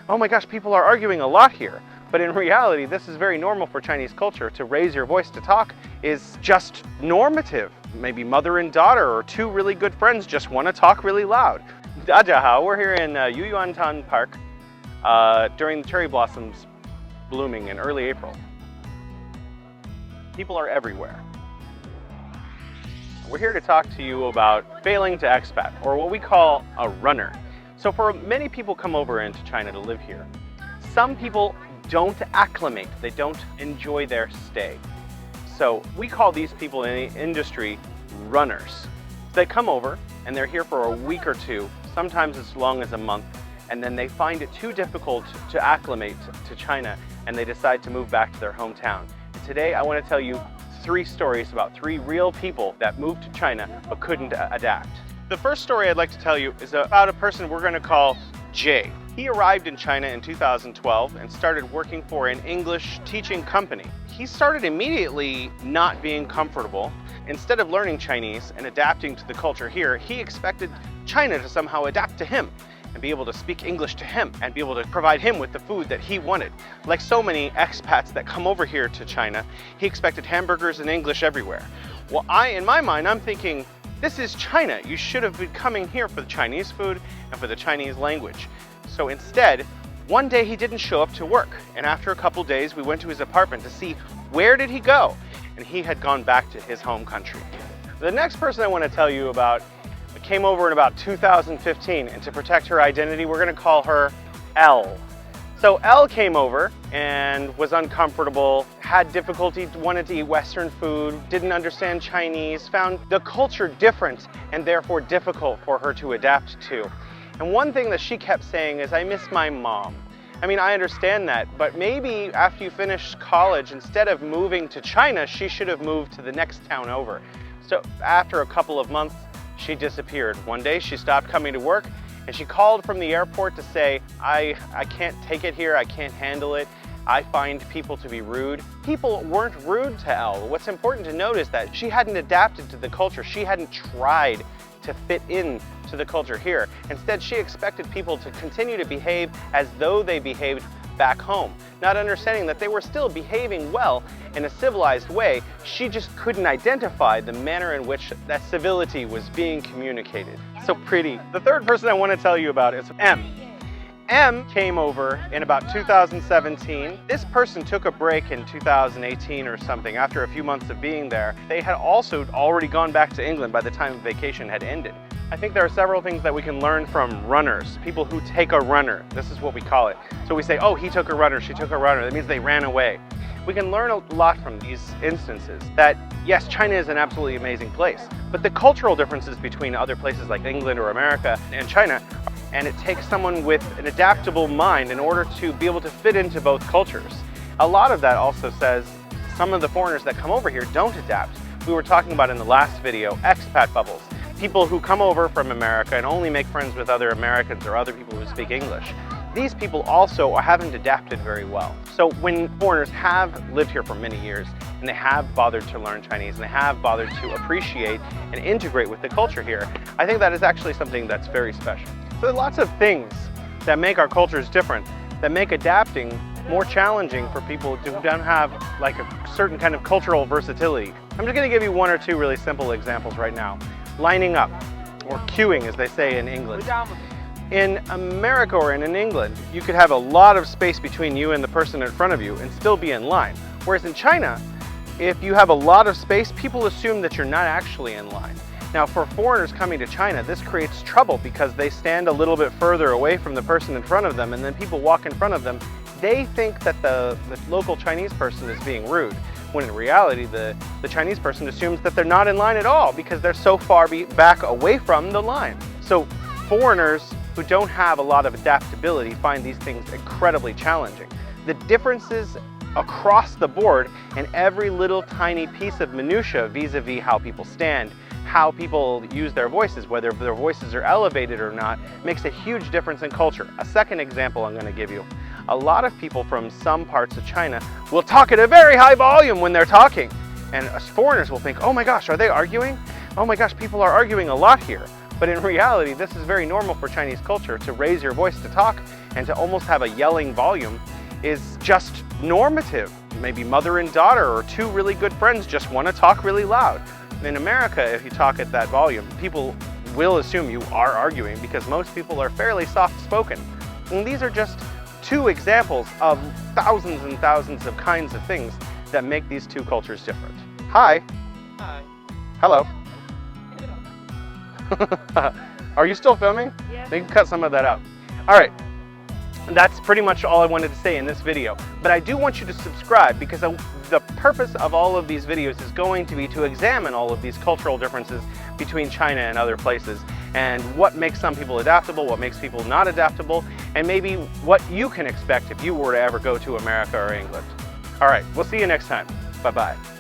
oh my gosh, people are arguing a lot here. But in reality, this is very normal for Chinese culture. To raise your voice to talk is just normative. Maybe mother and daughter or two really good friends just want to talk really loud. 大家好, we're here in Yuyuantan Park during the cherry blossoms blooming in early April. People are everywhere. We're here to talk to you about failing to expat, or what we call a runner. So for many people come over into China to live here, some people don't acclimate, they don't enjoy their stay. So we call these people in the industry runners. They come over and they're here for a week or two, sometimes as long as a month, and then they find it too difficult to acclimate to China and they decide to move back to their hometown. And today I want to tell you 3 stories about 3 real people that moved to China but couldn't adapt. The first story I'd like to tell you is about a person we're going to call Jade. He arrived in China in 2012 and started working for an English teaching company. He started immediately not being comfortable. Instead of learning Chinese and adapting to the culture here, he expected China to somehow adapt to him and be able to speak English to him and be able to provide him with the food that he wanted. Like so many expats that come over here to China, he expected hamburgers and English everywhere. Well, in my mind, I'm thinking, this is China. You should have been coming here for the Chinese food and for the Chinese language. So instead, one day he didn't show up to work. And after a couple days, we went to his apartment to see where did he go? And he had gone back to his home country. The next person I want to tell you about came over in about 2015, and to protect her identity, we're going to call her Elle. So Elle came over and was uncomfortable, had difficulty, wanted to eat Western food, didn't understand Chinese, found the culture different and therefore difficult for her to adapt to. And one thing that she kept saying is, I miss my mom. I mean, I understand that, but maybe after you finish college, instead of moving to China, she should have moved to the next town over. So after a couple of months, she disappeared. One day she stopped coming to work and she called from the airport to say, I can't take it here, I can't handle it. I find people to be rude. People weren't rude to Elle. What's important to note is that she hadn't adapted to the culture. She hadn't tried to fit in to the culture here. Instead, she expected people to continue to behave as though they behaved back home, not understanding that they were still behaving well in a civilized way. She just couldn't identify the manner in which that civility was being communicated. So pretty. The third person I want to tell you about is M. M came over in about 2017. This person took a break in 2018 or something after a few months of being there. They had also already gone back to England by the time vacation had ended. I think there are several things that we can learn from runners, people who take a runner. This is what we call it. So we say, oh, he took a runner, she took a runner. That means they ran away. We can learn a lot from these instances that, yes, China is an absolutely amazing place, but the cultural differences between other places like England or America and China, and it takes someone with an adaptable mind in order to be able to fit into both cultures. A lot of that also says some of the foreigners that come over here don't adapt. We were talking about in the last video, expat bubbles. People who come over from America and only make friends with other Americans or other people who speak English. These people also haven't adapted very well. So when foreigners have lived here for many years and they have bothered to learn Chinese and they have bothered to appreciate and integrate with the culture here, I think that is actually something that's very special. So there are lots of things that make our cultures different, that make adapting more challenging for people who don't have like a certain kind of cultural versatility. I'm just going to give you 1 or 2 really simple examples right now. Lining up, or queuing as they say in England. In America or in England, you could have a lot of space between you and the person in front of you and still be in line. Whereas in China, if you have a lot of space, people assume that you're not actually in line. Now for foreigners coming to China, this creates trouble because they stand a little bit further away from the person in front of them, and then people walk in front of them. They think that the local Chinese person is being rude, when in reality the Chinese person assumes that they're not in line at all because they're so far back away from the line. So foreigners who don't have a lot of adaptability find these things incredibly challenging. The differences across the board in every little tiny piece of minutia vis-a-vis how people stand, how people use their voices, whether their voices are elevated or not, makes a huge difference in culture. A second example I'm going to give you. A lot of people from some parts of China will talk at a very high volume when they're talking. And us foreigners will think, oh my gosh, are they arguing? Oh my gosh, people are arguing a lot here. But in reality, this is very normal for Chinese culture to raise your voice to talk and to almost have a yelling volume is just normative. Maybe mother and daughter or two really good friends just want to talk really loud. In America, if you talk at that volume, people will assume you are arguing because most people are fairly soft-spoken. And these are just two examples of thousands and thousands of kinds of things that make these two cultures different. Hi. Hi. Hello. Are you still filming? Yeah. They can cut some of that out. All right. That's pretty much all I wanted to say in this video. But I do want you to subscribe because the purpose of all of these videos is going to be to examine all of these cultural differences between China and other places, and what makes some people adaptable, what makes people not adaptable, and maybe what you can expect if you were to ever go to America or England. All right, we'll see you next time. Bye-bye.